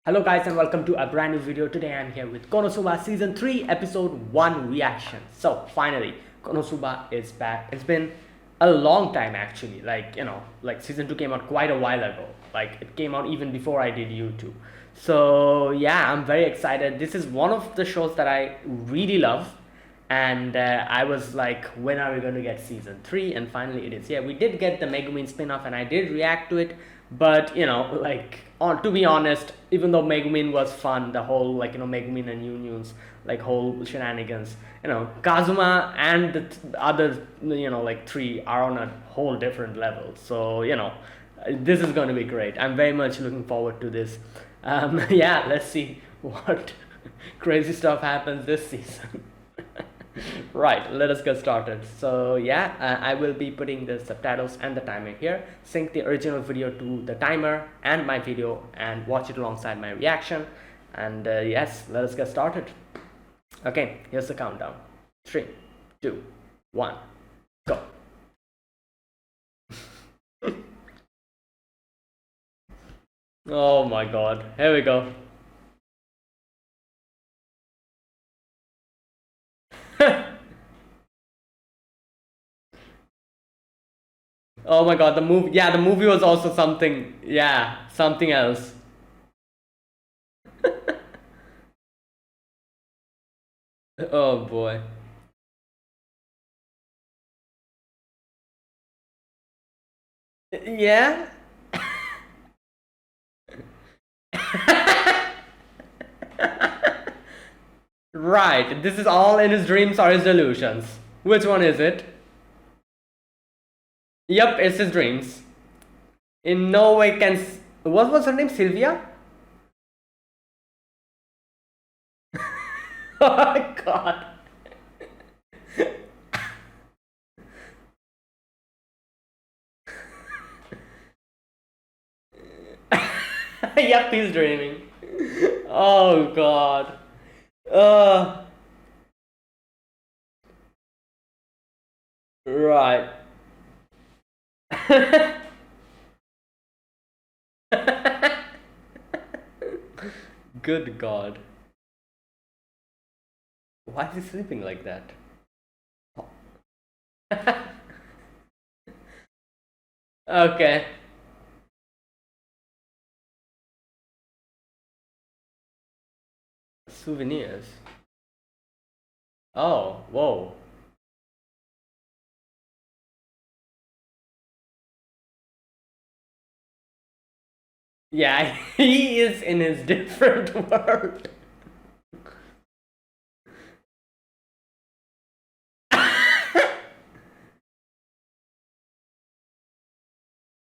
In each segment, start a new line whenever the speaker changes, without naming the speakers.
Hello guys and welcome to a brand new video. Today I'm here with Konosuba Season 3 Episode 1 reaction. So finally, Konosuba is back. It's been a long time actually. Like Season 2 came out quite a while ago. Like it came out even before I did YouTube. So yeah, I'm very excited. This is one of the shows that I really love. And I was like, when are we going to get season 3? And finally it is. Yeah, we did get the Megumin spin-off and I did react to it, but to be honest, even though Megumin was fun, the whole Megumin and Union's like whole shenanigans, Kazuma and the other like three are on a whole different level. So this is going to be great. I'm very much looking forward to this. Yeah, let's see what crazy stuff happens this season. Right, let us get started. So yeah, I will be putting the subtitles and the timer here. Sync the original video to the timer and my video and watch it alongside my reaction. And yes, let us get started. Okay, here's the countdown. 3, 2, 1, go. Oh my god, here we go. Oh my god, the movie, yeah, the movie was also something, yeah, something else. Oh boy. Yeah. Right, this is all in his dreams or his delusions. Which one is it? Yep, it's his dreams. In no way can. What was her name? Sylvia? Oh my god. Yep, he's dreaming. Oh god. Right. Good god. Why is he sleeping like that? Okay. Souvenirs. Oh, whoa. Yeah, he is in his different world.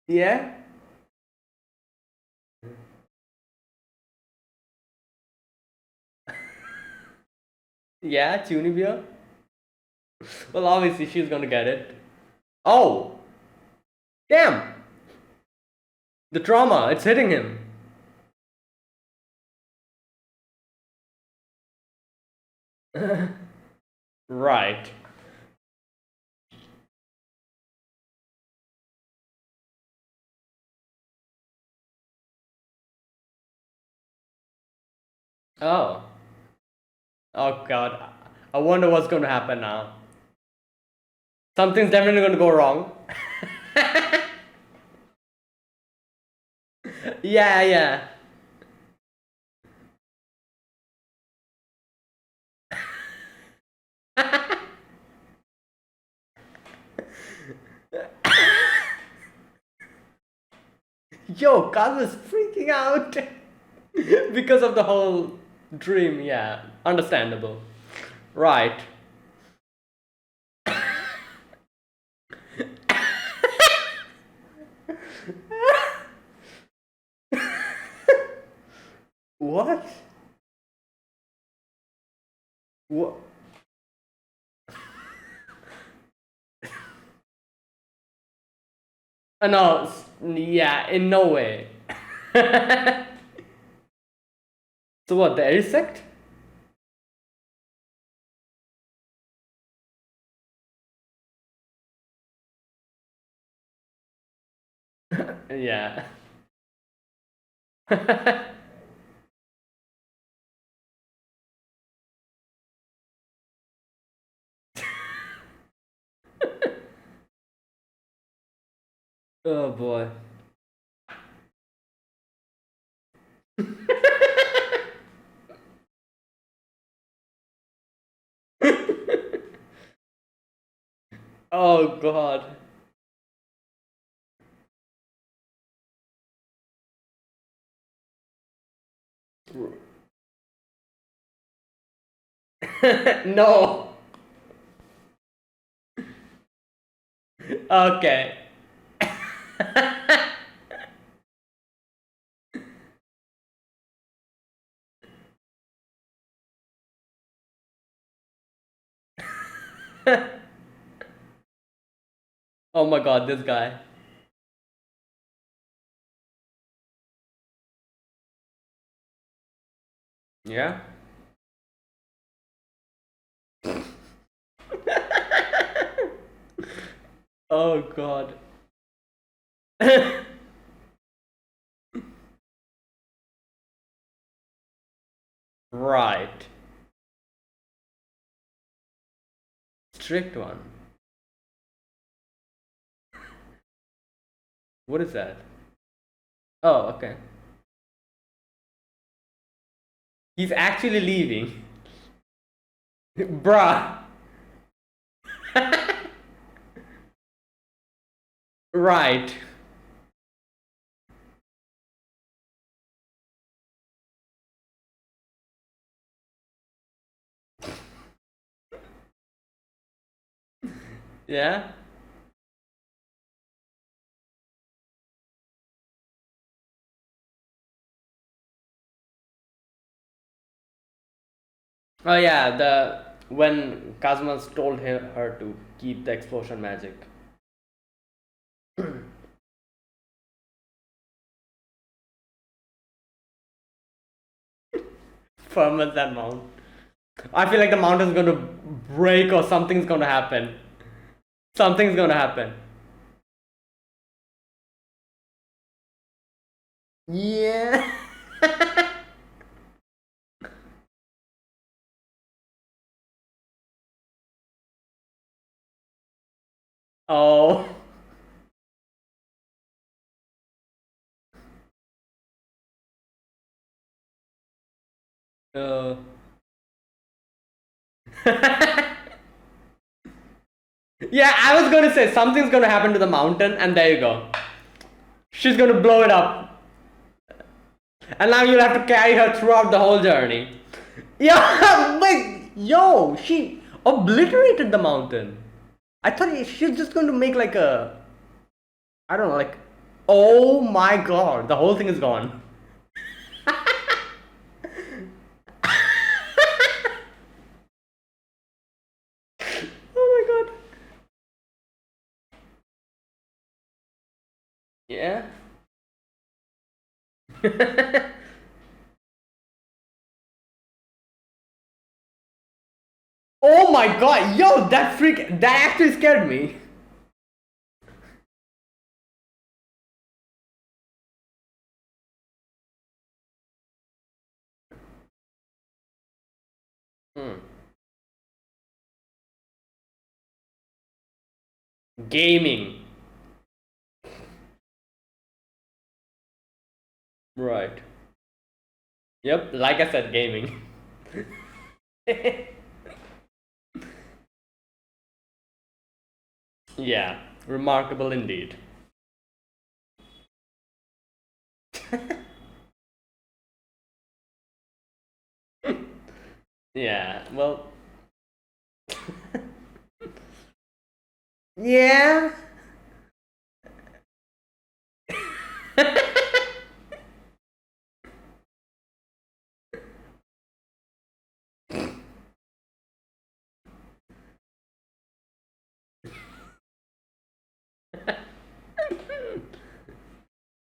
Yeah? Yeah, Tunibia? Well, obviously she's gonna get it. Oh! Damn! The trauma, it's hitting him. Right. Oh. Oh god. I wonder what's gonna happen now. Something's definitely gonna go wrong. Yeah, yeah. Yo, Kaz is freaking out because of the whole dream. Yeah, understandable. Right. What? What? No, yeah, in no way. So what, the Aries sect? Yeah. Oh boy. Oh god. No. Okay. Oh my god, this guy. Yeah? Oh god. Right. Strict one. What is that? Oh, okay. He's actually leaving. Bruh. Right. Yeah? Oh yeah, the when Kazmas told her to keep the explosion magic. Firm as that mount. I feel like the mountain's gonna break or something's gonna happen. Something's gonna happen. Yeah. Oh. Uh. Yeah, I was gonna say something's gonna happen to the mountain, and there you go. She's gonna blow it up. And now you'll have to carry her throughout the whole journey. Yeah, like, yo, she obliterated the mountain. I thought she's just going to make like a, I don't know, like, oh my god, the whole thing is gone. Oh my god. Yeah. Oh my god, yo, that actually scared me. Hmm. Gaming. Right. Yep, like I said, gaming. Yeah, remarkable indeed. Yeah, well, yeah.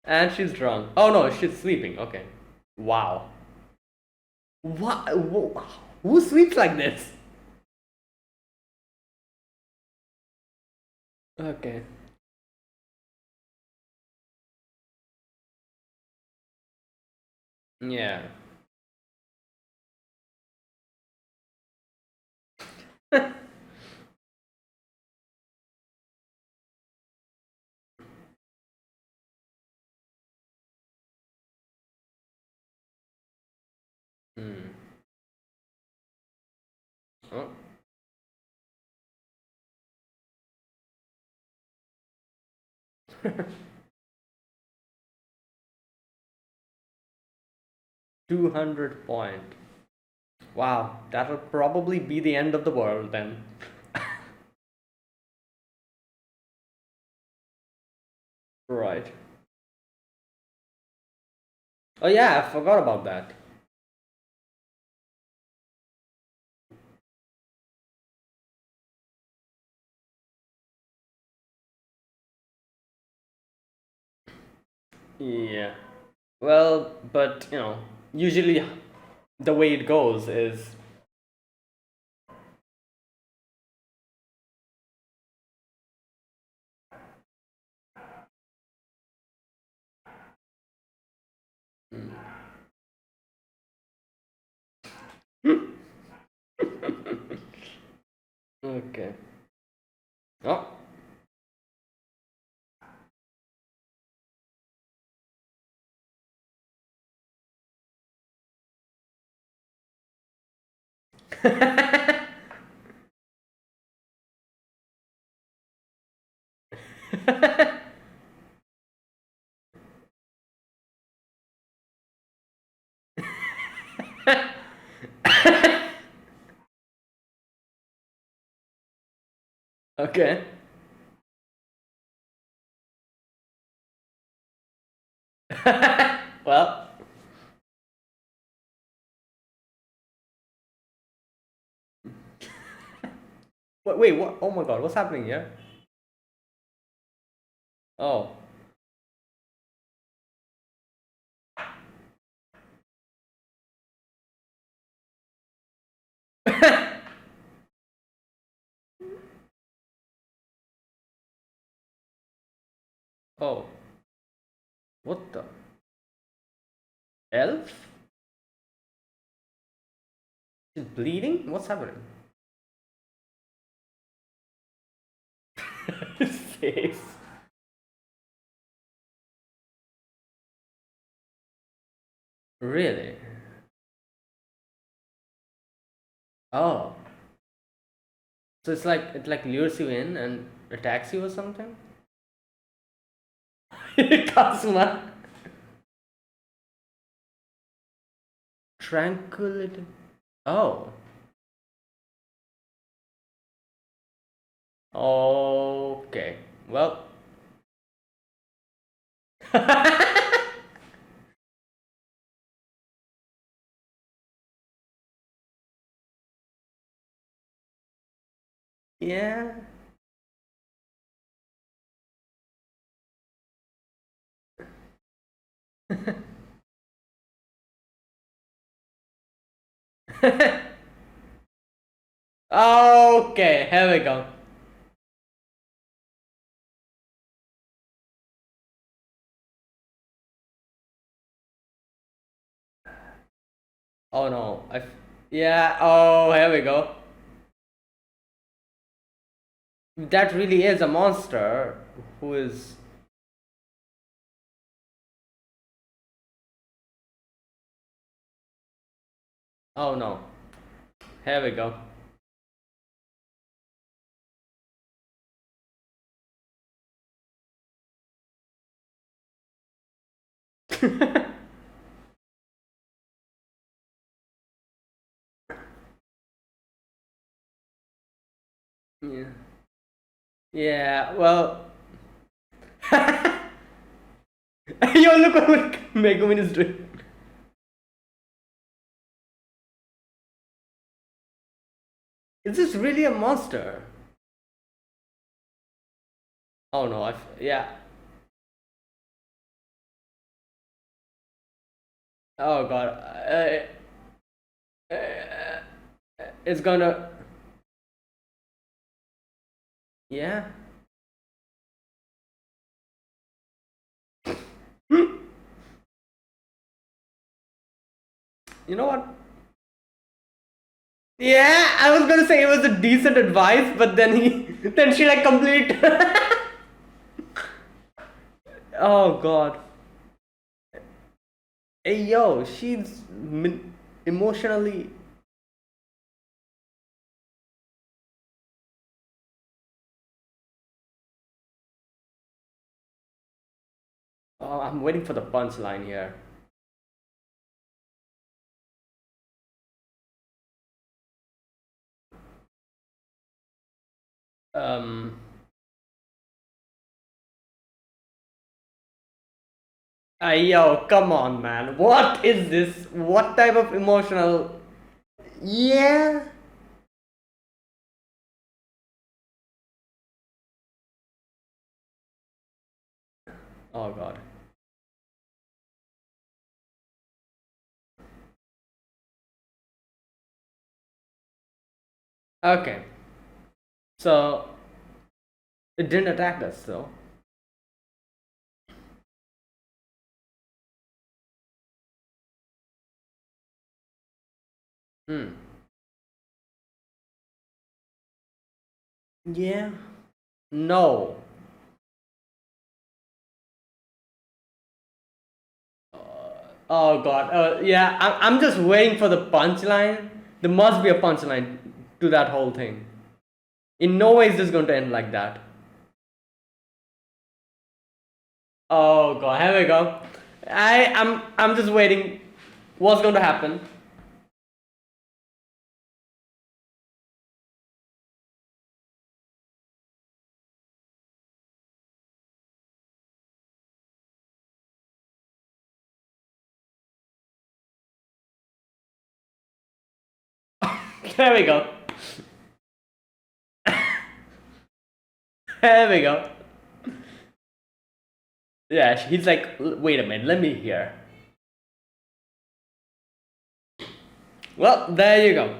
And she's drunk. Oh no, she's sleeping. Okay. Wow. What? Who sleeps like this? Okay. Yeah. Oh. 200 point. Wow, that'll probably be the end of the world then. Right. Oh yeah, I forgot about that. Yeah. Well, but usually the way it goes is. Okay. Oh. Okay. Well. Wait, what? Oh my god, what's happening here? Oh. Oh. What the? Elf? She's bleeding? What's happening? His face. Really? Oh. So it's like it like lures you in and attacks you or something? Kazuma. Tranquility. Oh. Okay. Well. Yeah. Okay, here we go. Oh no. Yeah, oh, here we go. That really is a monster who is. Oh no. Here we go. Yeah. Yeah, well. Yo, look what Megumin is doing. Is this really a monster? Oh no, yeah. Oh god. It's gonna. Yeah. You know what? Yeah, I was gonna say it was a decent advice, but then then she like complete. Oh god. Hey yo, she's emotionally I'm waiting for the punchline here. Um. Yo, come on, man. What is this? What type of emotional? Yeah. Oh God. Okay. So it didn't attack us, though. Hmm. Yeah. No. Oh God. Yeah. I'm just waiting for the punchline. There must be a punchline to that whole thing. In no way is this going to end like that. Oh God. Here we go. I'm just waiting. What's going to happen? There we go. There we go. Yeah, he's like, wait a minute, let me hear. Well, there you go.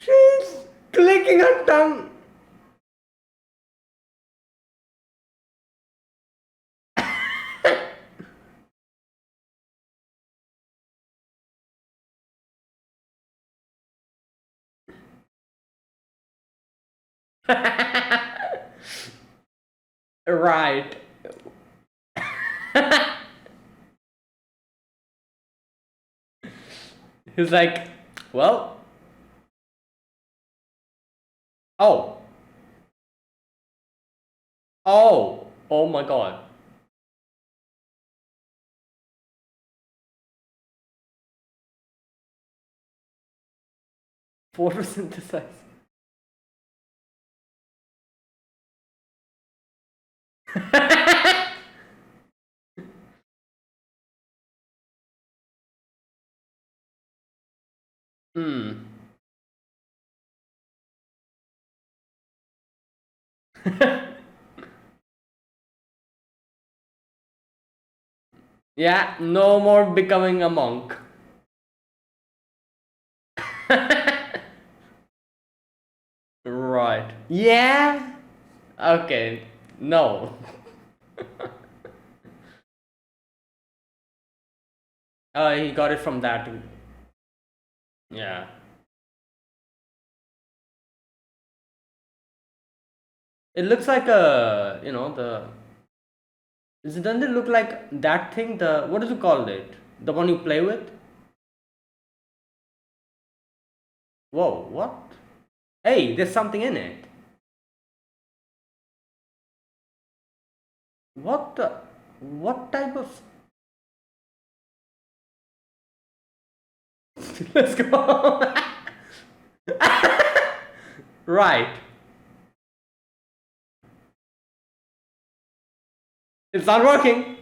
She's clicking her tongue. Right. He's like, well, oh, oh my God. Photosynthesize. Hmm. Yeah, no more becoming a monk. Right. Yeah. Okay. No. He got it from that. Yeah. It looks like a, the. Doesn't it look like that thing? The what do you call it? The one you play with? Whoa, what? Hey, there's something in it. What the? What type of? Let's go. Right. It's not working.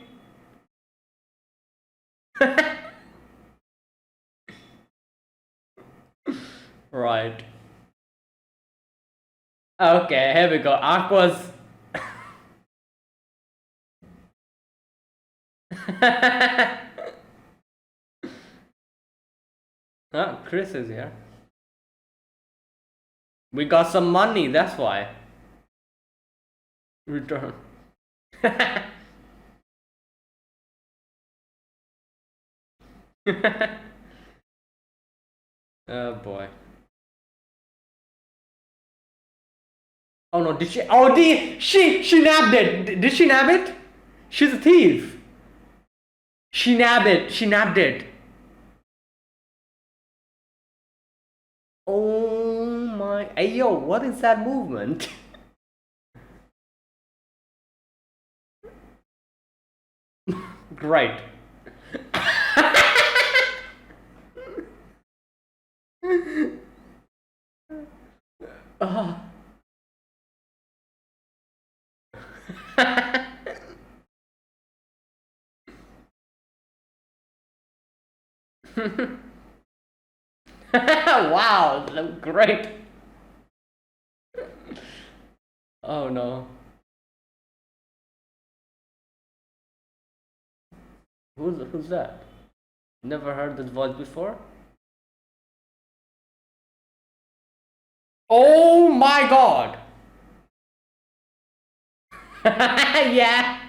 Right. Okay, here we go. Aqua's. Huh? Chris is here. We got some money, that's why. Return. Oh boy. Oh no, did she? Oh, she nabbed it. Did she nab it? She's a thief. She nabbed it. She nabbed it. Oh my. Hey, yo, what is that movement? Great. Ah. Wow, great. Oh no. Who's that? Never heard this voice before? Oh my god! Yeah!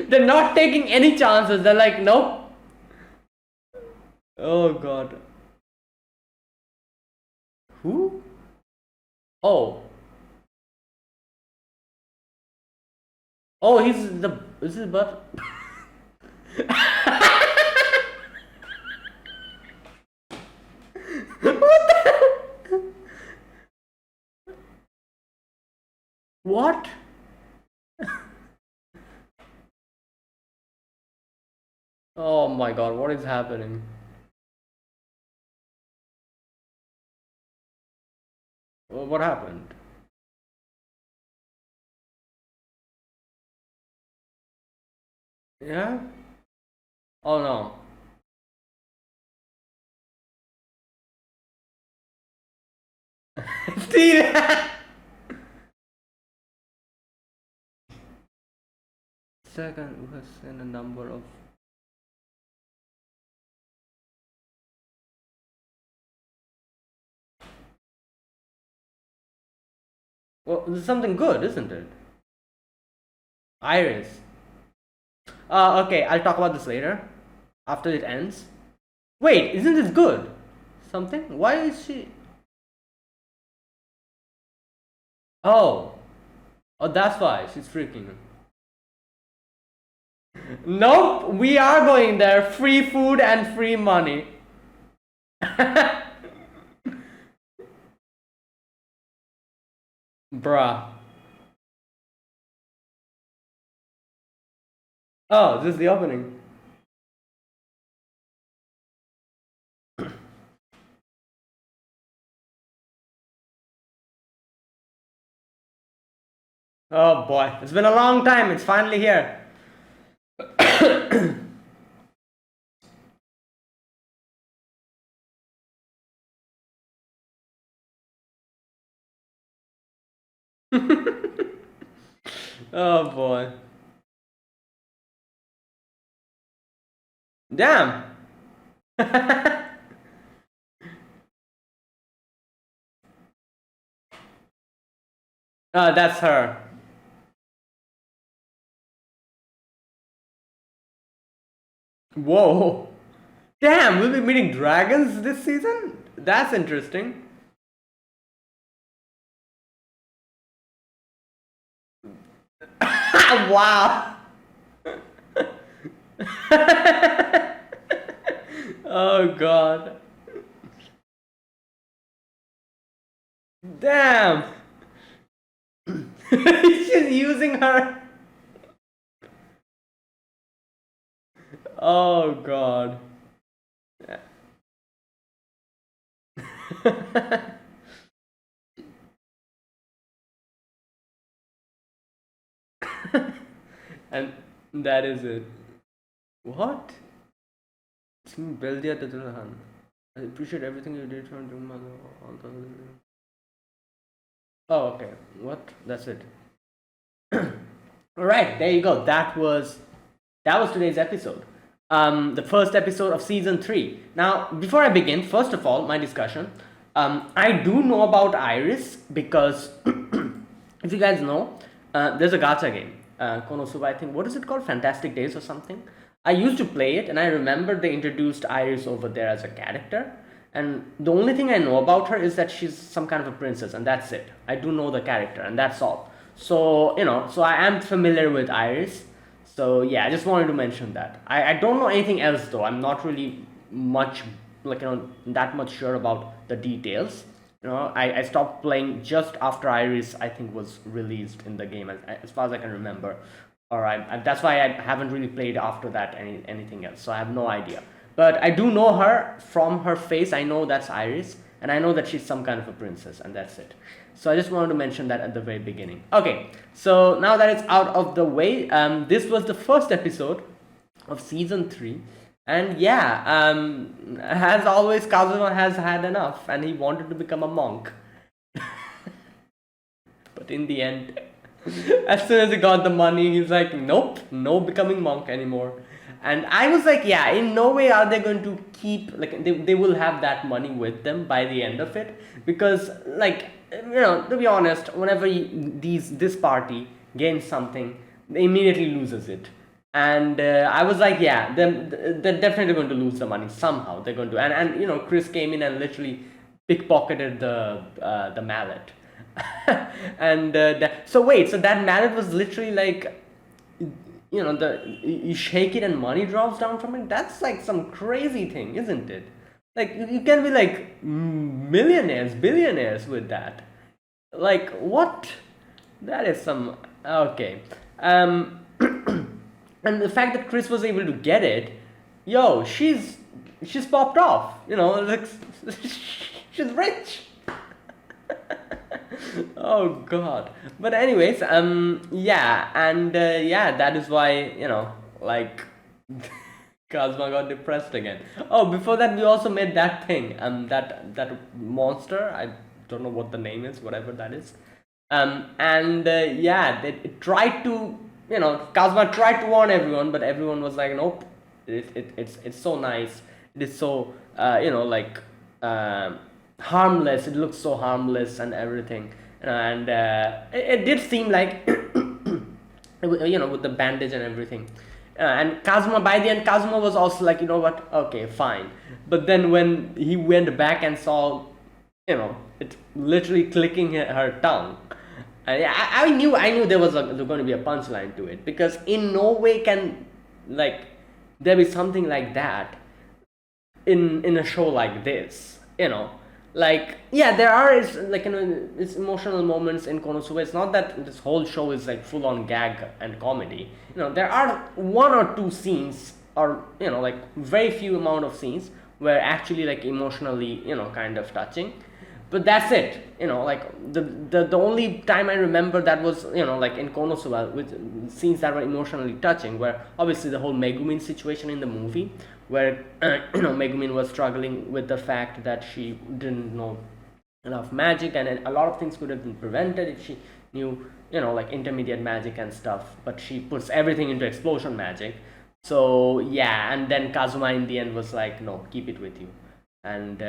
They're not taking any chances. They're like, nope. Oh god. Who? Oh. Oh, he's the. Is his butt? What? Oh my god, what is happening? What happened? Yeah? Oh no. Steve! Second, we have seen a number of. Well, this is something good, isn't it? Iris. Okay, I'll talk about this later. After it ends. Wait, isn't this good? Something? Why is she. Oh. Oh, that's why she's freaking. Nope, we are going there. Free food and free money. Bruh. Oh, this is the opening. Oh boy, it's been a long time. It's finally here. Oh boy. Damn. That's her. Whoa. Damn, we'll be meeting dragons this season? That's interesting. Wow. Oh god. Damn. She's using her. Oh god. And that is it. What? Beldia Tatulhan. I appreciate everything you did for Jumma. Oh, okay. What? That's it. Alright, there you go. That was today's episode. The first episode of season 3. Now, before I begin, first of all, my discussion. I do know about Iris because if you guys know, there's a gacha game, Konosuba, I think. What is it called? Fantastic Days or something? I used to play it, and I remember they introduced Iris over there as a character. And the only thing I know about her is that she's some kind of a princess, and that's it. I do know the character, and that's all. So, so I am familiar with Iris. So yeah, I just wanted to mention that. I don't know anything else though. I'm not really much that much sure about the details. I stopped playing just after Iris, I think, was released in the game, as far as I can remember. Or that's why I haven't really played after that anything else. So I have no idea. But I do know her from her face. I know that's Iris, and I know that she's some kind of a princess, and that's it. So I just wanted to mention that at the very beginning. Okay, so now that it's out of the way, this was the first episode of season 3. And yeah, as always, Kazuma has had enough and he wanted to become a monk. But in the end, as soon as he got the money, he's like, nope, no becoming monk anymore. And I was like, yeah, in no way are they going to keep, like, they will have that money with them by the end of it. Because, like, to be honest, whenever this party gains something, they immediately loses it. And I was like, yeah, they're definitely going to lose the money somehow. They're going to, and Chris came in and literally pickpocketed the mallet. And so wait, so that mallet was literally like, you shake it and money drops down from it. That's like some crazy thing, isn't it? Like you can be like millionaires, billionaires with that. Like what? That is some okay. And the fact that Chris was able to get it, yo, she's popped off. Like she's rich. Oh god. But anyways, yeah, and yeah, that is why like Kazuma got depressed again. Oh, before that, we also made that thing, that monster. I don't know what the name is, whatever that is. And yeah, it tried to. Kazuma tried to warn everyone, but everyone was like, nope, it's so nice. It is so, like, harmless. It looks so harmless and everything. And it did seem like, with the bandage and everything. And Kazuma, by the end, Kazuma was also like, you know what, okay, fine. But then when he went back and saw, it literally clicking her tongue, I knew there was going to be a punchline to it, because in no way can like there be something like that in a show like this. Like yeah, there are it's emotional moments in Konosuba. It's not that this whole show is like full on gag and comedy. There are one or two scenes, or like very few amount of scenes where actually like emotionally kind of touching. But that's it. Like the only time I remember that was like in Konosuba, with scenes that were emotionally touching, where obviously the whole Megumin situation in the movie, where Megumin was struggling with the fact that she didn't know enough magic, and a lot of things could have been prevented if she knew like intermediate magic and stuff, but she puts everything into explosion magic. So yeah, and then Kazuma in the end was like, no, keep it with you. And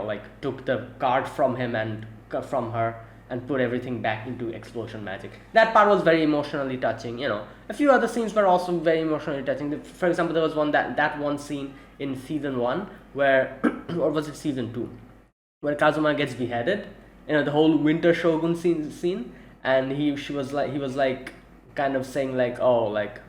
like took the card from him and from her and put everything back into explosion magic. That part was very emotionally touching. A few other scenes were also very emotionally touching. For example, there was that one scene in season 1 where or was it season 2, where Kazuma gets beheaded. The whole Winter Shogun scene, and he was like kind of saying like, oh, like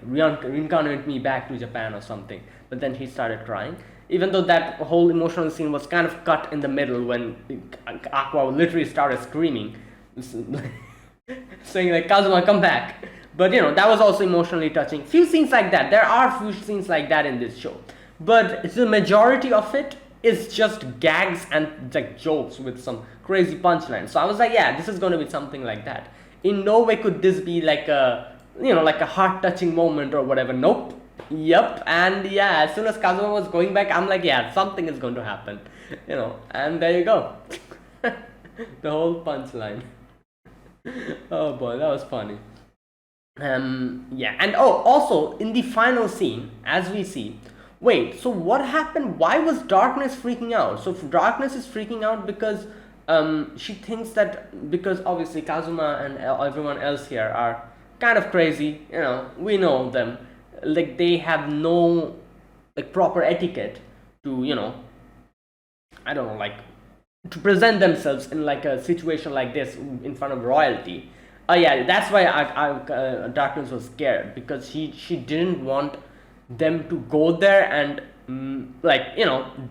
reincarnate me back to Japan or something. But then he started crying. Even though that whole emotional scene was kind of cut in the middle when Aqua literally started screaming, saying like, Kazuma, come back. But that was also emotionally touching. Few scenes like that. There are few scenes like that in this show. But the majority of it is just gags and like jokes with some crazy punchlines. So I was like, yeah, this is going to be something like that. In no way could this be like a, like a heart-touching moment or whatever. Nope. Yep. And yeah, as soon as Kazuma was going back, I'm like, yeah, something is going to happen, and there you go. The whole punchline. Oh boy, that was funny. Yeah, and also in the final scene, as we see, wait, so what happened? Why was Darkness freaking out? So Darkness is freaking out because she thinks that, because obviously Kazuma and everyone else here are kind of crazy, we know them. Like they have no like proper etiquette to I don't know, like to present themselves in like a situation like this in front of royalty. Oh yeah, that's why Darkness was scared, because she didn't want them to go there and like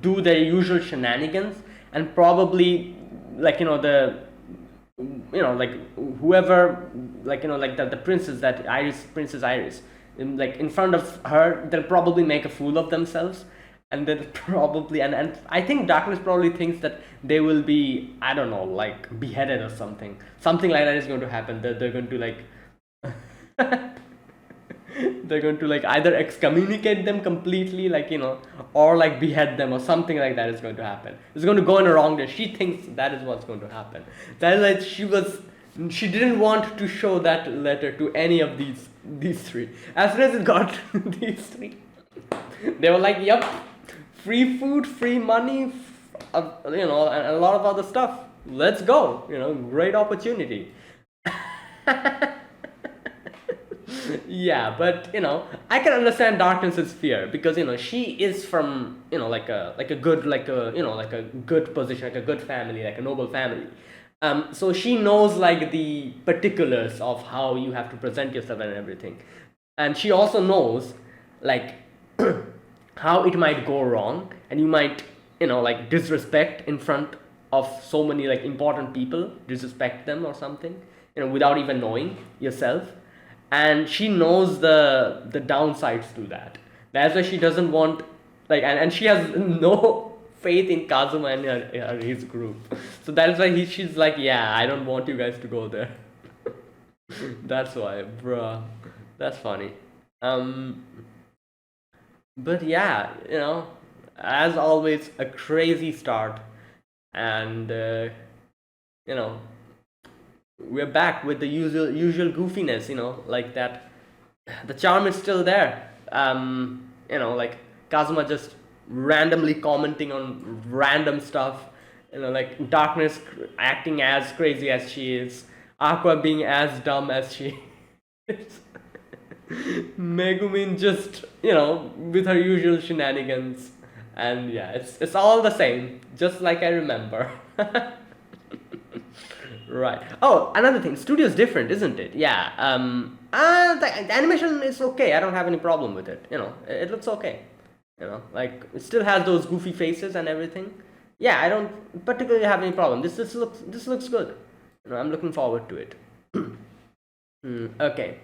do their usual shenanigans, and probably like the like whoever, like like the princess, that Princess Iris, like in front of her, they'll probably make a fool of themselves, and then probably, and I think Darkness probably thinks that they will be, I don't know, like beheaded or something like that is going to happen. They're going to like they're going to like either excommunicate them completely, like or like behead them, or something like that is going to happen. It's going to go in a wrong day. She thinks that is what's going to happen. That's why she didn't want to show that letter to any of these three. As soon as it got these three, they were like, "Yep, free food, free money, and a lot of other stuff. Let's go. Great opportunity." Yeah, but I can understand Darkness's fear, because she is from like a good, like a like a good position, like a good family, like a noble family. So she knows like the particulars of how you have to present yourself and everything, and she also knows like how it might go wrong, and you might like disrespect in front of so many like important people, disrespect them or something, without even knowing yourself. And she knows the downsides to that. That's why she doesn't want, like, and she has no faith in Kazuma and his group. So that's why she's like, yeah, I don't want you guys to go there. That's why, bruh. That's funny. But yeah, as always, a crazy start, and we're back with the usual goofiness, like that. The charm is still there. Like Kazuma just randomly commenting on random stuff, like Darkness acting as crazy as she is, Aqua being as dumb as she is. Megumin just, with her usual shenanigans, and yeah, it's all the same, just like I remember. Right. Oh, another thing, studio's different, isn't it? Yeah. The animation is okay. I don't have any problem with it. It looks okay. Like it still has those goofy faces and everything. Yeah, I don't particularly have any problem. This looks good. I'm looking forward to it. Okay.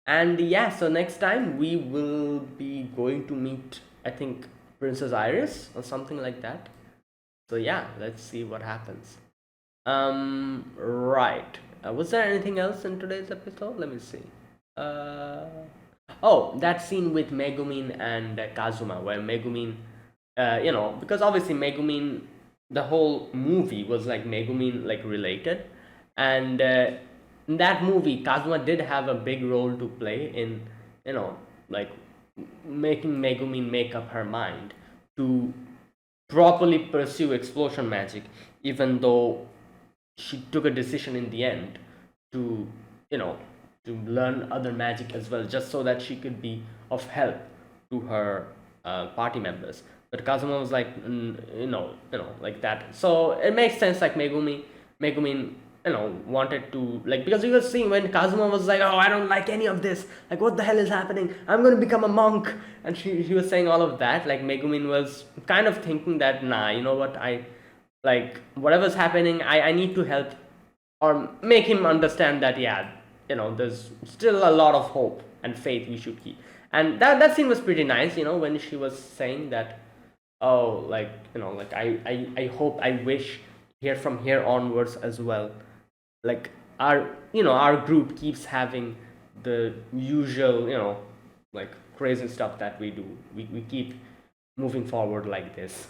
And yeah, so next time we will be going to meet, I think, Princess Iris or something like that. So yeah, let's see what happens. Right. Was there anything else in today's episode? Let me see. Oh, that scene with Megumin and Kazuma, where Megumin, because obviously Megumin, the whole movie was like Megumin like related, and in that movie, Kazuma did have a big role to play in, like making Megumin make up her mind to properly pursue explosion magic, even though she took a decision in the end to to learn other magic as well, just so that she could be of help to her party members. But Kazuma was like, like that. So it makes sense, like Megumin wanted to, like, because you were seeing when Kazuma was like, oh, I don't like any of this, like, what the hell is happening, I'm going to become a monk, and she was saying all of that. Like Megumin was kind of thinking that, nah, you know what, I like whatever's happening, I need to help or make him understand that, yeah, there's still a lot of hope and faith we should keep. And that scene was pretty nice, when she was saying that, oh, like, like I hope, I wish here from here onwards as well, like our group keeps having the usual, like crazy stuff that we do. We keep moving forward like this.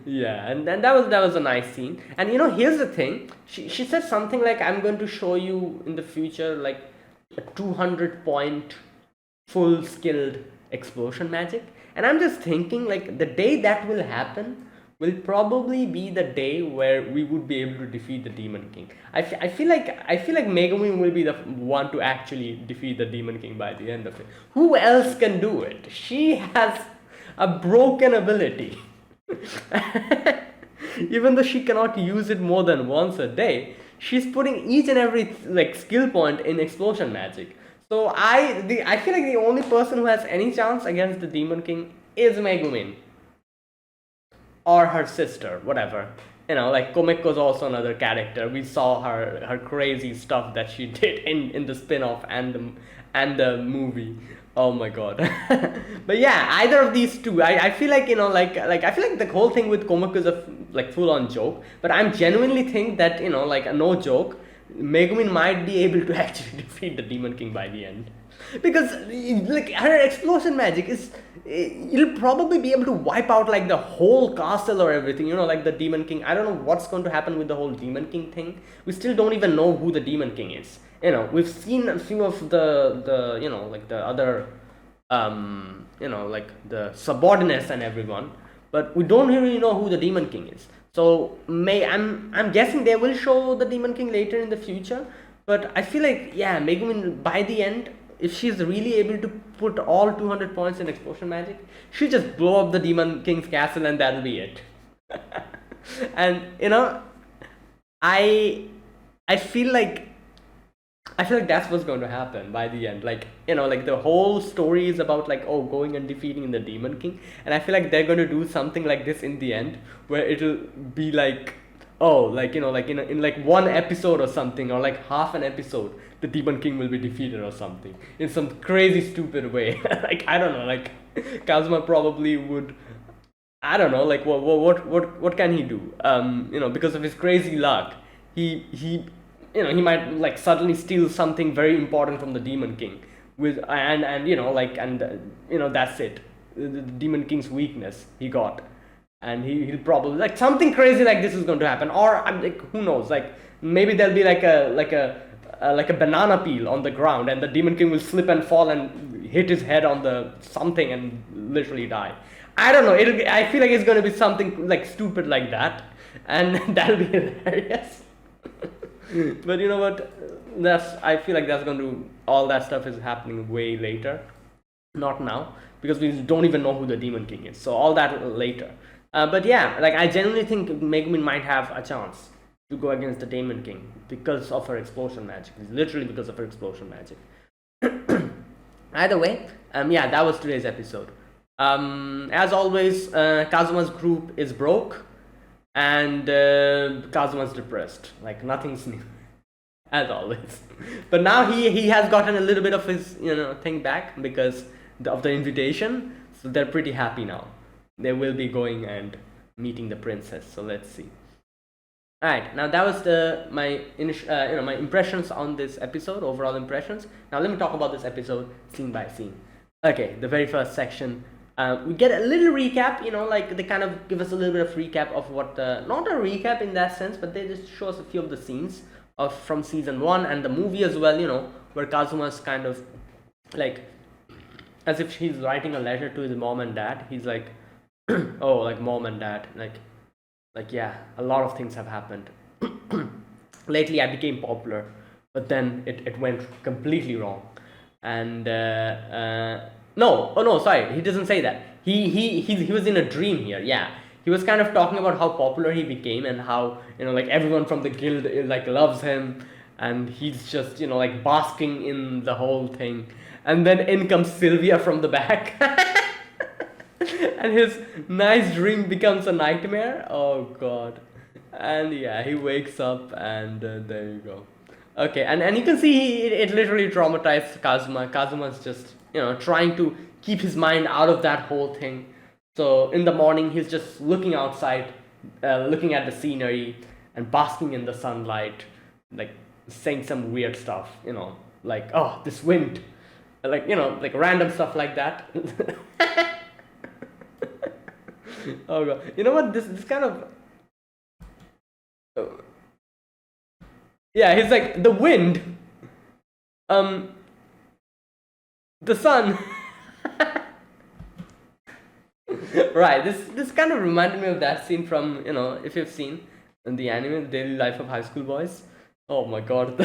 Yeah, and then that was a nice scene. And here's the thing, she said something like, I'm going to show you in the future like a 200-point full skilled explosion magic. And I'm just thinking, like, the day that will happen will probably be the day where we would be able to defeat the Demon King. I feel like Megumin will be the one to actually defeat the Demon King by the end of it. Who else can do it? She has a broken ability. Even though she cannot use it more than once a day, she's putting each and every like skill point in explosion magic. So I feel like the only person who has any chance against the Demon King is Megumin or her sister, whatever. Like Komeko's also another character. We saw her crazy stuff that she did in the spin-off and the movie. Oh my god. But yeah, either of these two. I feel like like I feel like the whole thing with Komeko is a like full on joke. But I'm genuinely think that like no joke, Megumin might be able to actually defeat the Demon King by the end. Because like her explosion magic is you'll probably be able to wipe out like the whole castle or everything, like the Demon King. I don't know what's going to happen with the whole Demon King thing. We still don't even know who the Demon King is. We've seen a few of the like the other like the subordinates and everyone, but we don't really know who the Demon King is. So I'm guessing they will show the Demon King later in the future. But I feel like Megumin by the end, if she's really able to put all 200 points in explosion magic, she'll just blow up the Demon King's castle and that'll be it. And I feel like that's what's going to happen by the end. Like like the whole story is about like going and defeating the Demon King, and I feel like they're going to do something like this in the end, where it'll be like like like in like one episode or something, or like half an episode, the Demon King will be defeated or something in some crazy stupid way. Like I don't know, like Kazuma probably would, I don't know, like what can he do? Because of his crazy luck, he he might like suddenly steal something very important from the Demon King with and that's it. The Demon King's weakness he got, and he'll probably like something crazy like this is going to happen. Or I'm like, who knows, like maybe there'll be like a banana peel on the ground, and the Demon King will slip and fall and hit his head on the something and literally die. I don't know. I feel like it's going to be something like stupid like that, and that'll be hilarious. But you know what? I feel like that's going to, all that stuff is happening way later, not now, because we don't even know who the Demon King is. So all that later. But yeah, like I genuinely think Megumin might have a chance to go against the Demon King because of her explosion magic. Literally because of her explosion magic. Either way, that was today's episode. As always, Kazuma's group is broke, and Kazuma's depressed. Like nothing's new, as always. But now he has gotten a little bit of his thing back because of the invitation. So they're pretty happy now. They will be going and meeting the princess. So let's see. Alright, now that was my my impressions on this episode, overall impressions. Now let me talk about this episode scene by scene. Okay, the very first section, we get a little recap, like they kind of give us a little bit of recap of what, not a recap in that sense, but they just show us a few of the scenes from season 1 and the movie as well, where Kazuma's kind of like, as if he's writing a letter to his mom and dad. He's like, oh, like mom and dad, like yeah, a lot of things have happened. Lately I became popular, but then it went completely wrong. And no, sorry, he doesn't say that. He was in a dream here. Yeah, he was kind of talking about how popular he became and how like everyone from the guild like loves him, and he's just like basking in the whole thing. And then in comes Sylvia from the back. And his nice dream becomes a nightmare. Oh god. And yeah, he wakes up, and there you go. Okay, and you can see it literally traumatized Kazuma. Kazuma's just trying to keep his mind out of that whole thing. So in the morning he's just looking outside, looking at the scenery and basking in the sunlight, like saying some weird stuff, like, oh, this wind, like like random stuff like that. Oh god, you know what, this kind of yeah, he's like, the wind, the sun. Right, this kind of reminded me of that scene from, if you've seen in the anime, The Daily Life of High School Boys. Oh my god,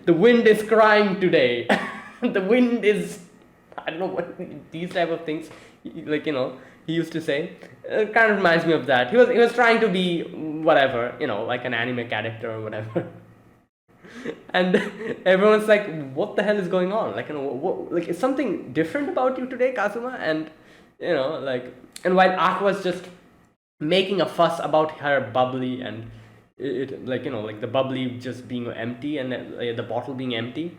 the wind is crying today. The wind is, I don't know what these type of things, like, he used to say. It kind of reminds me of that. He was trying to be whatever, like an anime character or whatever. And everyone's like, what the hell is going on? Like, like, is something different about you today, Kazuma? And like, and while Aqua's just making a fuss about her bubbly, and it like, like the bubbly just being empty, and the bottle being empty.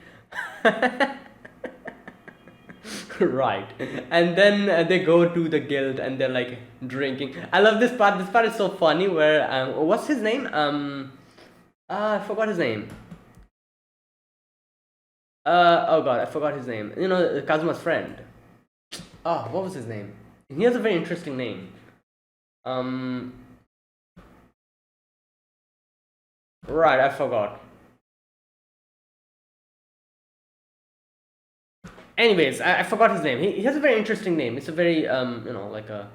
Right. And then they go to the guild and they're like drinking. I love this part. This part is so funny where what's his name? I forgot his name. Oh god, I forgot his name. Kazuma's friend. Oh, what was his name? He has a very interesting name. Right, I forgot. Anyways, I forgot his name. He has a very interesting name. It's a very like a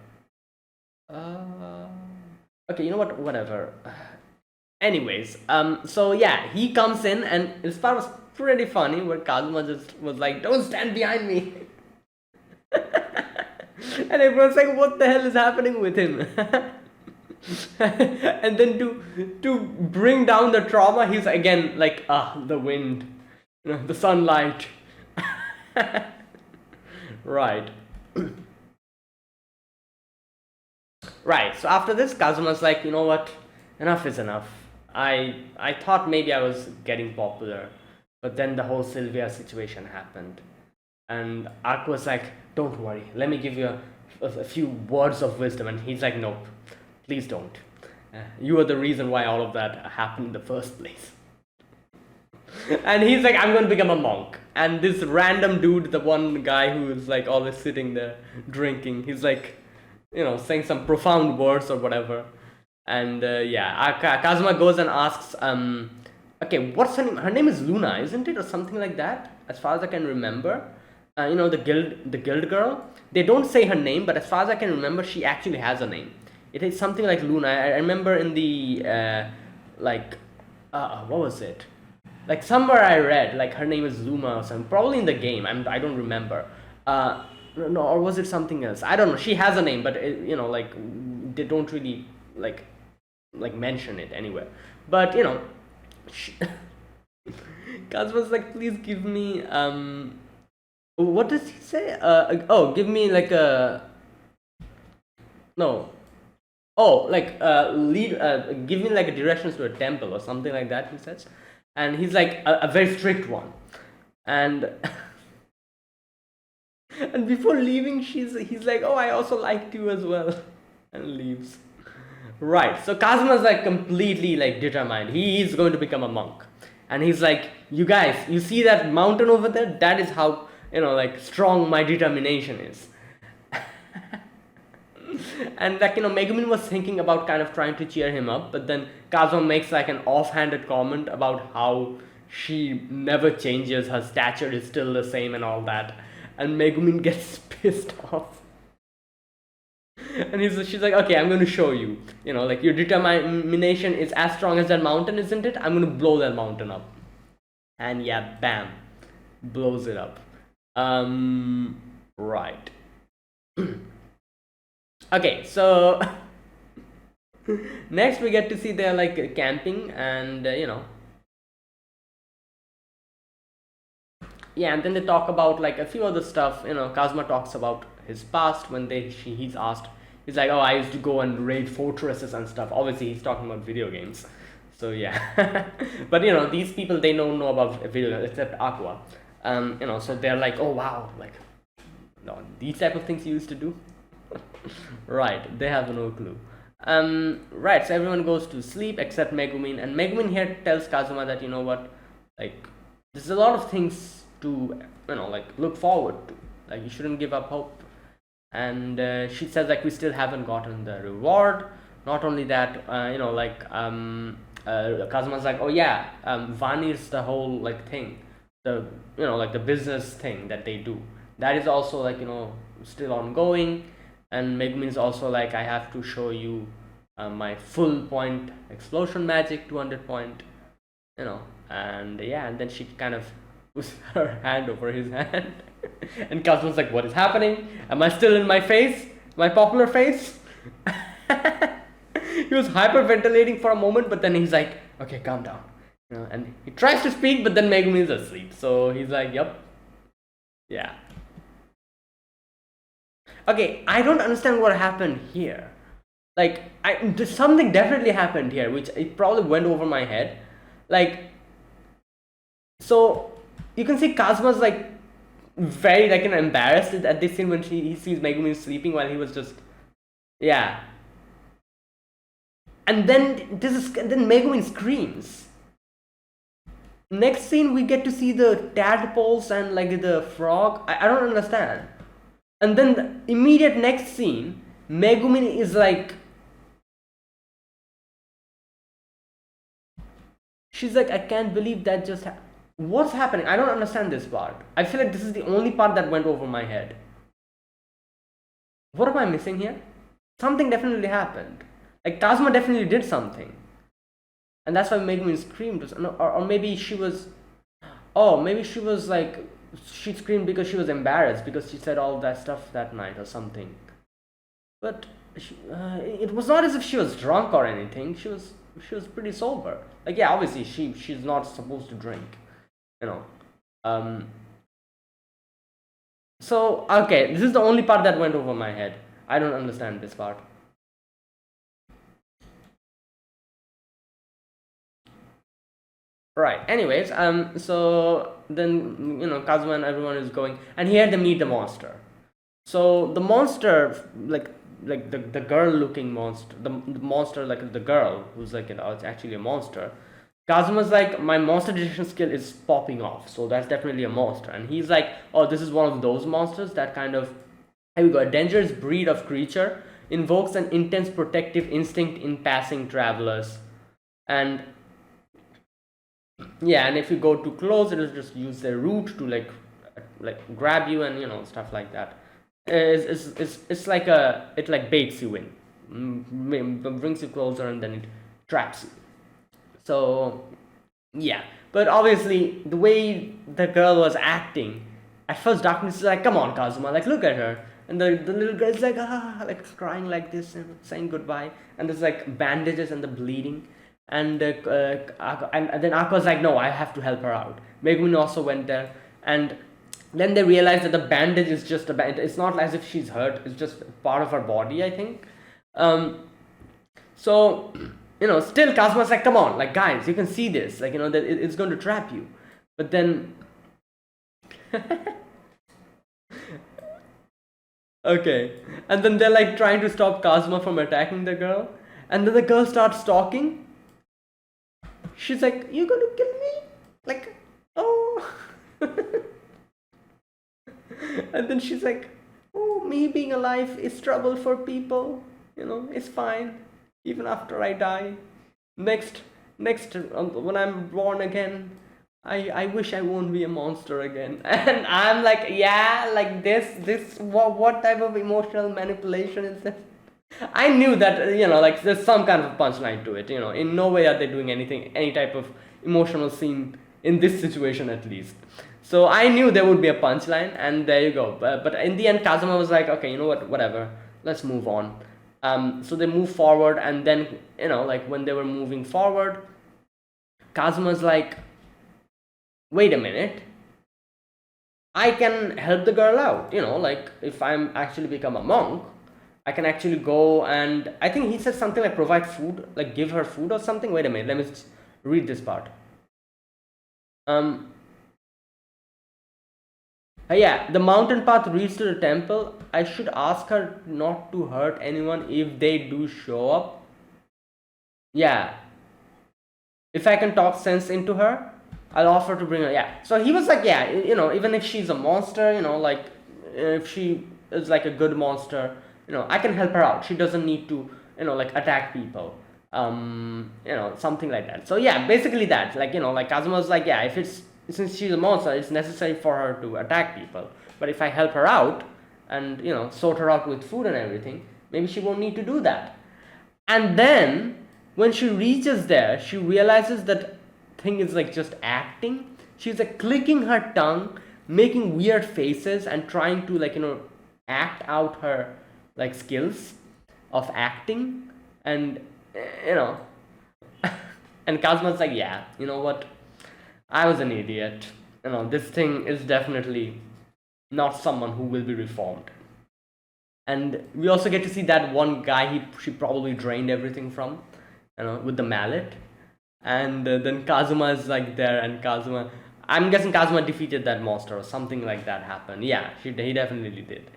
okay, you know what? Whatever. Anyways, so yeah, he comes in and his part was pretty funny where Kazuma just was like, "Don't stand behind me." And everyone's like, "What the hell is happening with him?" And then to bring down the trauma, he's again like, the wind, the sunlight. Right. Right. So after this, Kazuma's like, you know what? Enough is enough. I thought maybe I was getting popular, but then the whole Sylvia situation happened, and Aqua's like, don't worry. Let me give you a few words of wisdom. And he's like, nope, please don't. You are the reason why all of that happened in the first place. And he's like, I'm going to become a monk. And this random dude, the one guy who is like always sitting there drinking, he's like, saying some profound words or whatever. And yeah, Kazuma goes and asks, okay, what's her name? Her name is Luna, isn't it? Or something like that, as far as I can remember. The guild girl. They don't say her name, but as far as I can remember, she actually has a name. It is something like Luna. I remember in the, what was it? Like somewhere I read, like her name is Luma or something. Probably in the game. I don't remember. No, or was it something else? I don't know. She has a name, but like they don't really like mention it anywhere. But Kazuma's like, please give me what does he say? Give me like a no. Oh, like lead. Give me like a directions to a temple or something like that. He says. And he's like a very strict one, and and before leaving, he's like, oh, I also liked you as well, and leaves. Right. So Kazuma's like completely like determined. He is going to become a monk, and he's like, you guys, you see that mountain over there? That is how like strong my determination is. And like Megumin was thinking about kind of trying to cheer him up, but then Kazuma makes like an offhanded comment about how she never changes, her stature is still the same and all that, and Megumin gets pissed off. And she's like, okay, I'm going to show you, like your determination is as strong as that mountain, isn't it? I'm going to blow that mountain up. And yeah, bam, blows it up. Right. Okay, so next we get to see they're like camping, and yeah, and then they talk about like a few other stuff. Kazuma talks about his past when he's asked. He's like, oh, I used to go and raid fortresses and stuff. Obviously, he's talking about video games. So yeah, but these people, they don't know about video games except Aqua. So they're like, oh wow, like, no, these type of things you used to do. Right, they have no clue. Right, so everyone goes to sleep except Megumin, and Megumin here tells Kazuma that what, like, there's a lot of things to like look forward to. Like, you shouldn't give up hope. And she says like we still haven't gotten the reward. Not only that, Kazuma's like, oh yeah, Vanir's the whole like thing, the like the business thing that they do. That is also like still ongoing. And Megumin's also like, I have to show you my full point explosion magic, 200 point, and yeah, and then she kind of puts her hand over his hand, and Kazuma's like, what is happening? Am I still in my face? My popular face? He was hyperventilating for a moment, but then he's like, okay, calm down. And he tries to speak, but then Megumi is asleep. So he's like, "Yep, yeah." Okay, I don't understand what happened here. Like, something definitely happened here, which it probably went over my head. Like, so you can see Kazuma's like very like embarrassed at this scene when he sees Megumi sleeping while he was just, yeah. And then then Megumi screams. Next scene we get to see the tadpoles and like the frog. I don't understand. And then the immediate next scene, Megumi is like, she's like, I can't believe that just what's happening? I don't understand this part. I feel like this is the only part that went over my head. What am I missing here? Something definitely happened. Like Kazuma definitely did something. And that's why Megumi screamed. Or maybe she was, oh, maybe she was like, she screamed because she was embarrassed because she said all that stuff that night or something. But it was not as if she was drunk or anything. She was pretty sober. Like, yeah, obviously she's not supposed to drink, you know. So okay, this is the only part that went over my head. I don't understand this part. Right. Anyways, so then Kazuma and everyone is going, and here they meet the monster. So the monster, like the girl looking monster, the monster like the girl who's like it's actually a monster. Kazuma's like, my monster detection skill is popping off, so that's definitely a monster. And he's like, oh, this is one of those monsters that kind of, here we go, a dangerous breed of creature invokes an intense protective instinct in passing travelers. And yeah, and if you go too close, it'll just use their root to like grab you and stuff like that. It's like it like baits you in, brings you closer, and then it traps you. So yeah, but obviously the way the girl was acting, at first Darkness is like, come on Kazuma, like look at her. And the little girl is like, like crying like this and saying goodbye. And there's like bandages and the bleeding. And then Aqua's like, no, I have to help her out. Megumi also went there. And then they realize that the bandage is just a bandage. It's not as if she's hurt. It's just part of her body, I think. So, still Kazuma's like, come on, like guys, you can see this. Like, that it's going to trap you. But then... Okay. And then they're like trying to stop Kazuma from attacking the girl. And then the girl starts talking. She's like, you're going to kill me? Like, oh. And then she's like, oh, me being alive is trouble for people. It's fine. Even after I die. Next, when I'm born again, I wish I won't be a monster again. And I'm like, yeah, like this, what type of emotional manipulation is this? I knew that, like there's some kind of punchline to it, in no way are they doing any type of emotional scene in this situation at least. So I knew there would be a punchline, and there you go. But in the end, Kazuma was like, okay, you know what, whatever, let's move on. So they move forward, and then, like when they were moving forward, Kazuma's like, wait a minute, I can help the girl out, like if I'm actually become a monk, I can actually go and, I think he said something like provide food, like give her food or something. Wait a minute, let me just read this part. Yeah, the mountain path leads to the temple. I should ask her not to hurt anyone if they do show up. Yeah. If I can talk sense into her, I'll offer to bring her. Yeah. So he was like, yeah, even if she's a monster, like if she is like a good monster, I can help her out. She doesn't need to, like attack people. Something like that. So yeah, basically that. Like, like Kazuma's like, yeah, since she's a monster, it's necessary for her to attack people. But if I help her out and, sort her out with food and everything, maybe she won't need to do that. And then when she reaches there, she realizes that thing is like just acting. She's like clicking her tongue, making weird faces and trying to like, act out her like skills of acting. And And Kazuma's like, yeah, you know what? I was an idiot. You know, this thing is definitely not someone who will be reformed. And we also get to see that one guy she probably drained everything from, you know, with the mallet. And then Kazuma is like there, and Kazuma, I'm guessing Kazuma defeated that monster or something like that happened. Yeah, he definitely did.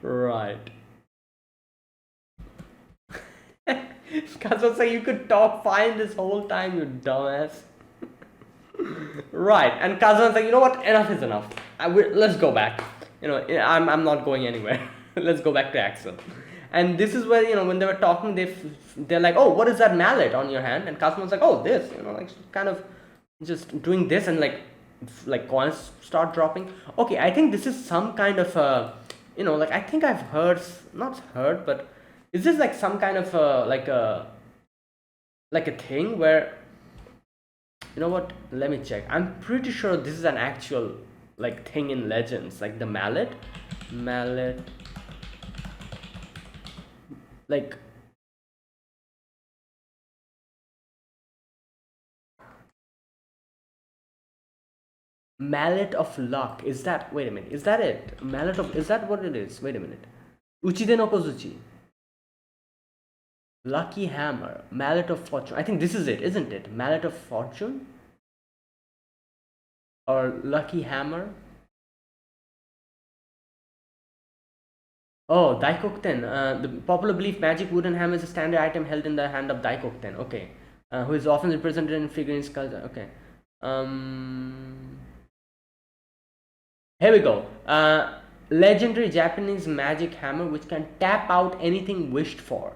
Right. Kazuma's like, you could talk fine this whole time, you dumbass. Right, and Kazuma's like, you know what? Enough is enough. Let's go back. You know, I'm not going anywhere. Let's go back to Axel. And this is where, you know, when they were talking, they're like, oh, what is that mallet on your hand? And Kazuma's like, oh, this. You know, like kind of just doing this, and like coins start dropping. Okay, I think this is some kind of you know, like I think I've heard, not heard, but is this like some kind of like a thing where, you know what? Let me check. I'm pretty sure this is an actual like thing in Legends, like the mallet, like mallet of luck. Is that? Wait a minute. Is that it? Mallet of? Is that what it is? Wait a minute. Uchide no Kozuchi. Lucky hammer, mallet of fortune. I think this is it, isn't it? Mallet of fortune or lucky hammer. Oh, Daikokuten. The popular belief magic wooden hammer is a standard item held in the hand of Daikokuten. Okay. Who is often represented in figurine sculpture. Okay. Here we go. Legendary Japanese magic hammer which can tap out anything wished for.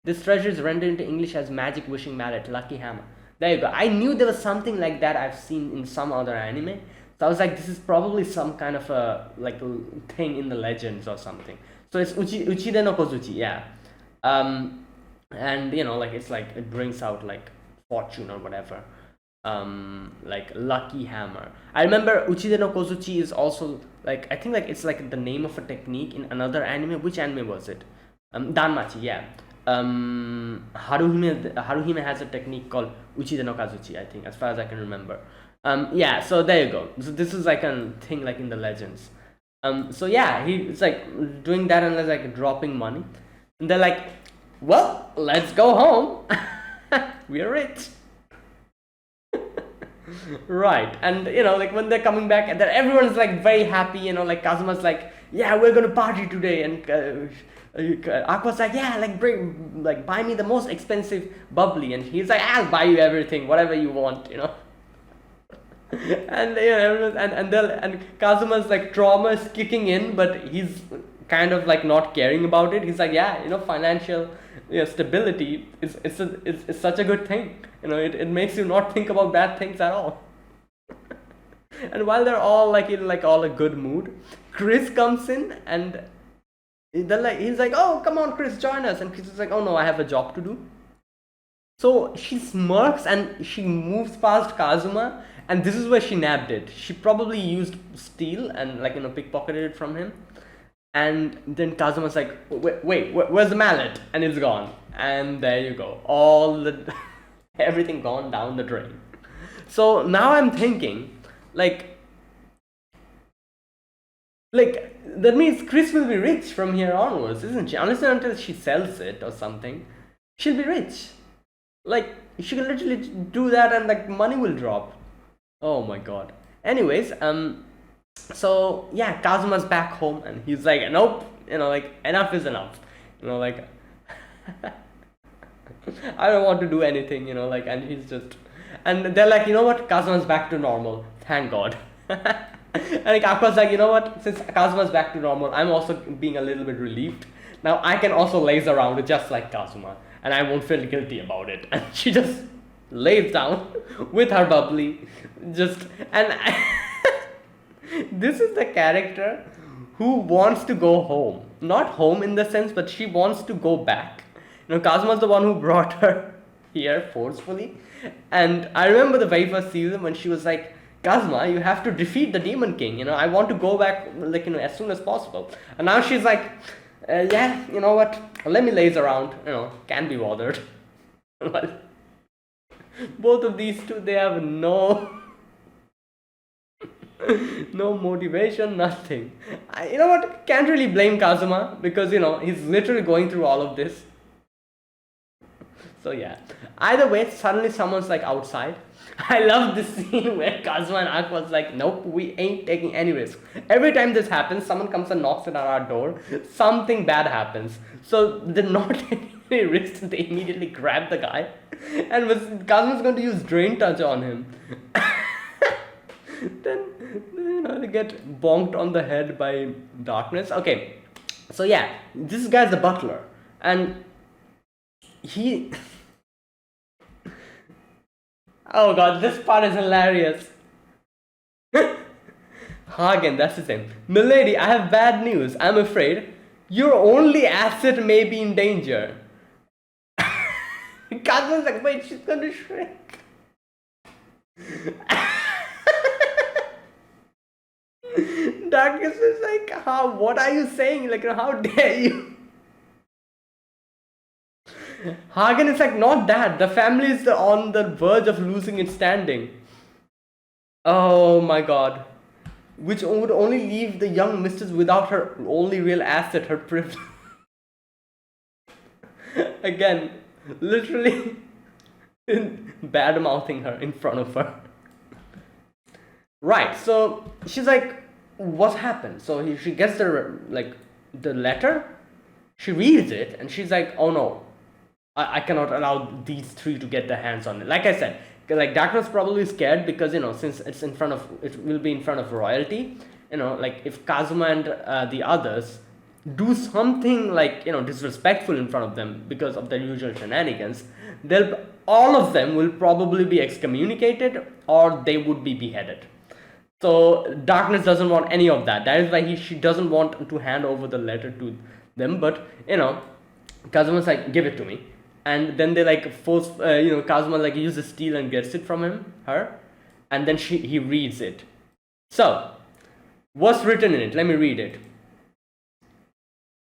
This treasure is rendered into English as magic wishing mallet, lucky hammer. There you go. I knew there was something like that I've seen in some other anime. So I was like, this is probably some kind of a like thing in the legends or something. So it's Uchide no Kozuchi, yeah. And you know, like it's like it brings out like fortune or whatever. Like lucky hammer. I remember Uchide no Kozuchi is also like, I think like it's like the name of a technique in another anime. Which anime was it? Danmachi, yeah. Haruhime has a technique called Uchide no Kazuchi, I think, as far as I can remember. Yeah, so there you go. So this is like a thing like in the legends. So yeah, it's like doing that and like dropping money. And they're like, well, let's go home. We're rich. Right, and you know, like when they're coming back, and then everyone's like very happy, you know, like Kazuma's like, yeah, we're gonna party today, and Aqua's like, yeah, like buy me the most expensive bubbly, and he's like, I'll buy you everything, whatever you want, you know. And you know, and Kazuma's like trauma is kicking in, but he's kind of like not caring about it. He's like, yeah, you know, financial, you know, stability is such a good thing. You know, it makes you not think about bad things at all. And while they're all like in like all a good mood, Chris comes in and he's like, oh, come on, Chris, join us. And Chris is like, oh no, I have a job to do. So she smirks and she moves past Kazuma, and this is where she nabbed it. She probably used steel and like, you know, pickpocketed it from him. And then Kazuma's like, wait, where's the mallet? And it's gone. And there you go. Everything gone down the drain. So now I'm thinking, like that means Chris will be rich from here onwards, isn't she? Unless and until she sells it or something, she'll be rich. Like she can literally do that and like money will drop. Oh my god. Anyways, so yeah, Kazuma's back home and he's like, nope, you know, like enough is enough. You know, like I don't want to do anything, you know, like, and he's just, and they're like, you know what, Kazuma's back to normal, thank god. And like Aqua's like, you know what, since Kazuma's back to normal, I'm also being a little bit relieved. Now I can also laze around just like Kazuma, and I won't feel guilty about it. And she just lays down with her bubbly, just, and this is the character who wants to go home. Not home in the sense, but she wants to go back. You know, Kazuma's the one who brought her here forcefully. And I remember the very first season when she was like, Kazuma, you have to defeat the Demon King. You know, I want to go back, like, you know, as soon as possible. And now she's like, yeah, you know what, let me laze around, you know, can't be bothered. Well, both of these two, they have no motivation, nothing. You know what? Can't really blame Kazuma because he's literally going through all of this. So yeah. Either way, suddenly someone's like outside. I love this scene where Kazuma and Aqua's like, nope, we ain't taking any risk. Every time this happens, someone comes and knocks at our door, something bad happens. So they're not taking any risks, they immediately grab the guy. And Kazuma's going to use Drain Touch on him. Then they get bonked on the head by Darkness. Okay, so yeah, this guy's the butler. And he... Oh god, this part is hilarious. Hagen, that's his name. Milady, I have bad news. I'm afraid your only asset may be in danger. Kazuma's like, wait, she's gonna shrink. Darkness is like, what are you saying? Like, how dare you? Hagen is like, not that. The family is on the verge of losing its standing. Oh my god. Which would only leave the young mistress without her only real asset, her privilege. Again, literally bad mouthing her in front of her. Right, so she's like, what happened? So she gets the letter. She reads it and she's like, oh no. I cannot allow these three to get their hands on it. Like I said, like Darkness probably scared because since it will be in front of royalty. Like if Kazuma and the others do something like disrespectful in front of them because of their usual shenanigans, all of them will probably be excommunicated or they would be beheaded. So Darkness doesn't want any of that. That is why she doesn't want to hand over the letter to them. But Kazuma's like, give it to me. And then they force, Kazuma uses steel and gets it from her, and then he reads it. So, what's written in it? Let me read it.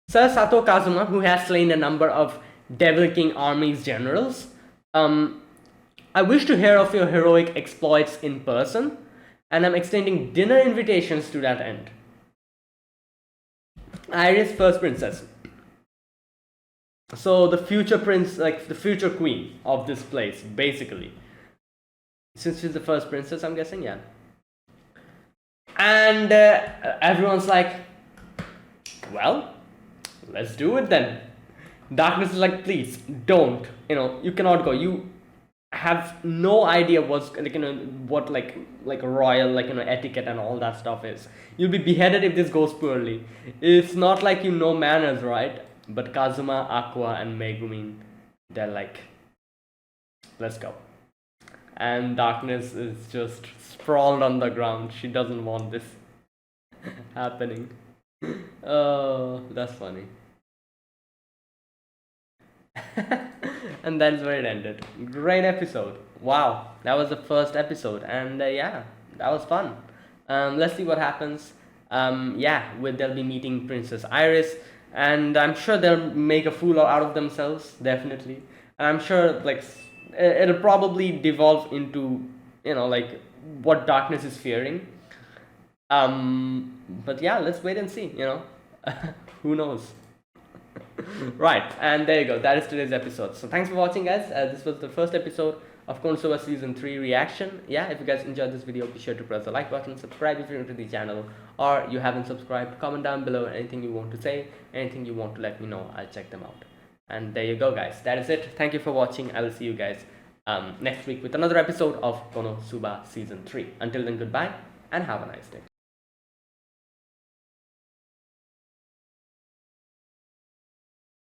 Sir Sato Kazuma, who has slain a number of Devil King Army's generals, I wish to hear of your heroic exploits in person, and I'm extending dinner invitations to that end. Iris, first princess. So the future prince, the future queen of this place, basically. Since she's the first princess, I'm guessing, yeah. And everyone's like, well, let's do it then. Darkness is like, please, don't. You cannot go. You have no idea what's what royal etiquette and all that stuff is. You'll be beheaded if this goes poorly. It's not like manners, right? But Kazuma, Aqua, and Megumin, they're like, let's go. And Darkness is just sprawled on the ground. She doesn't want this happening. Oh, that's funny. And that's where it ended. Great episode. Wow, that was the first episode. And yeah, that was fun. Let's see what happens. They'll be meeting Princess Iris. And I'm sure they'll make a fool out of themselves, definitely. And I'm sure, it'll probably devolve into, what Darkness is fearing. But yeah, let's wait and see, Who knows? Right, and there you go. That is today's episode. So thanks for watching, guys. This was the first episode of Konosuba Season 3 reaction. Yeah, if you guys enjoyed this video, be sure to press the like button, subscribe if you're new to the channel, or you haven't subscribed. Comment down below anything you want to say, anything you want to let me know. I'll check them out. And there you go, guys. That is it. Thank you for watching. I will see you guys next week with another episode of Konosuba Season 3. Until then, goodbye and have a nice day.